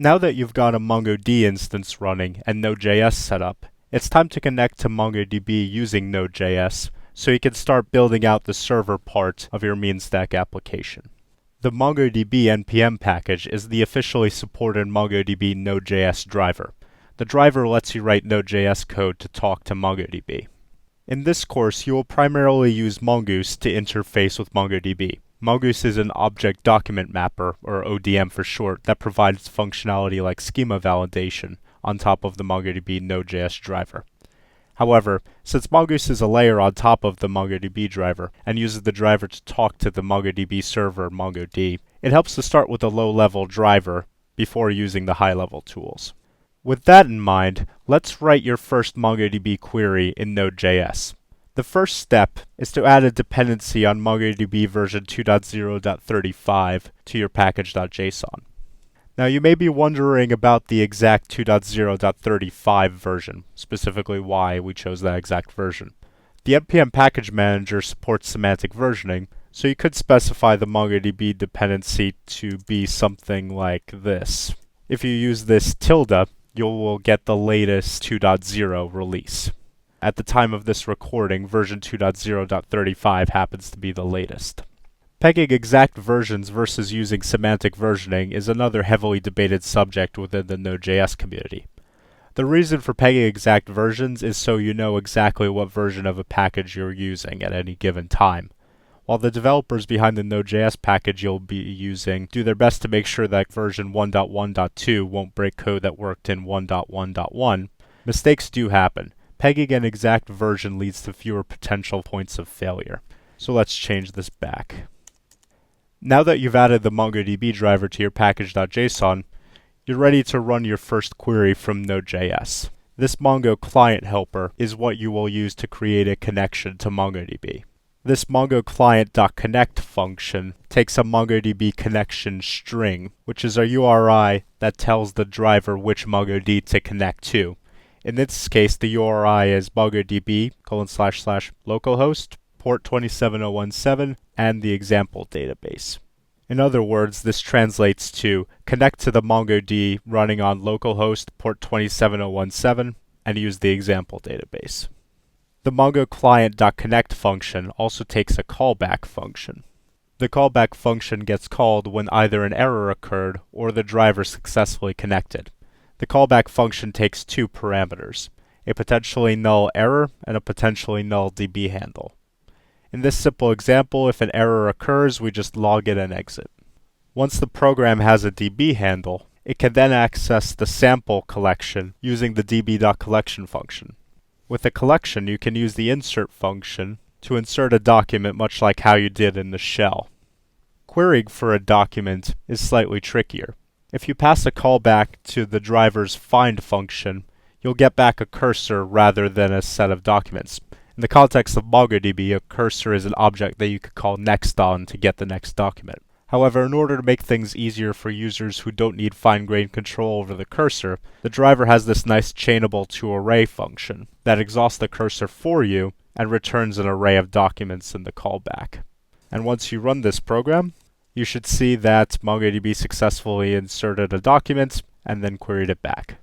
Now that you've got a MongoDB instance running and Node.js set up, it's time to connect to MongoDB using Node.js so you can start building out the server part of your MEAN-stack application. The MongoDB npm package is the officially supported MongoDB Node.js driver. The driver lets you write Node.js code to talk to MongoDB. In this course, you will primarily use Mongoose to interface with MongoDB. Mongoose is an object document mapper, or ODM for short, that provides functionality like schema validation on top of the MongoDB Node.js driver. However, since Mongoose is a layer on top of the MongoDB driver and uses the driver to talk to the MongoDB server MongoD, it helps to start with a low-level driver before using the high-level tools. With that in mind, let's write your first MongoDB query in Node.js. The first step is to add a dependency on MongoDB version 2.0.35 to your package.json. Now you may be wondering about the exact 2.0.35 version, specifically why we chose that exact version. The npm package manager supports semantic versioning, so you could specify the MongoDB dependency to be something like this. If you use this tilde, you will get the latest 2.0 release. At the time of this recording, version 2.0.35 happens to be the latest. Pegging exact versions versus using semantic versioning is another heavily debated subject within the Node.js community. The reason for pegging exact versions is so you know exactly what version of a package you're using at any given time. While the developers behind the Node.js package you'll be using do their best to make sure that version 1.1.2 won't break code that worked in 1.1.1, mistakes do happen. Pegging an exact version leads to fewer potential points of failure. So let's change this back. Now that you've added the MongoDB driver to your package.json, you're ready to run your first query from Node.js. This Mongo client helper is what you will use to create a connection to MongoDB. This Mongo client.connect function takes a MongoDB connection string, which is a URI that tells the driver which MongoD to connect to. In this case, the URI is MongoDB://localhost, port 27017, and the example database. In other words, this translates to connect to the MongoD running on localhost port 27017 and use the example database. The Mongo client.connect function also takes a callback function. The callback function gets called when either an error occurred or the driver successfully connected. The callback function takes two parameters, a potentially null error and a potentially null DB handle. In this simple example, if an error occurs, we just log it and exit. Once the program has a DB handle, it can then access the sample collection using the db.collection function. With a collection, you can use the insert function to insert a document much like how you did in the shell. Querying for a document is slightly trickier. If you pass a callback to the driver's find function, you'll get back a cursor rather than a set of documents. In the context of MongoDB, a cursor is an object that you could call next on to get the next document. However, in order to make things easier for users who don't need fine-grained control over the cursor, the driver has this nice chainable to array function that exhausts the cursor for you and returns an array of documents in the callback. And once you run this program, you should see that MongoDB successfully inserted a document and then queried it back.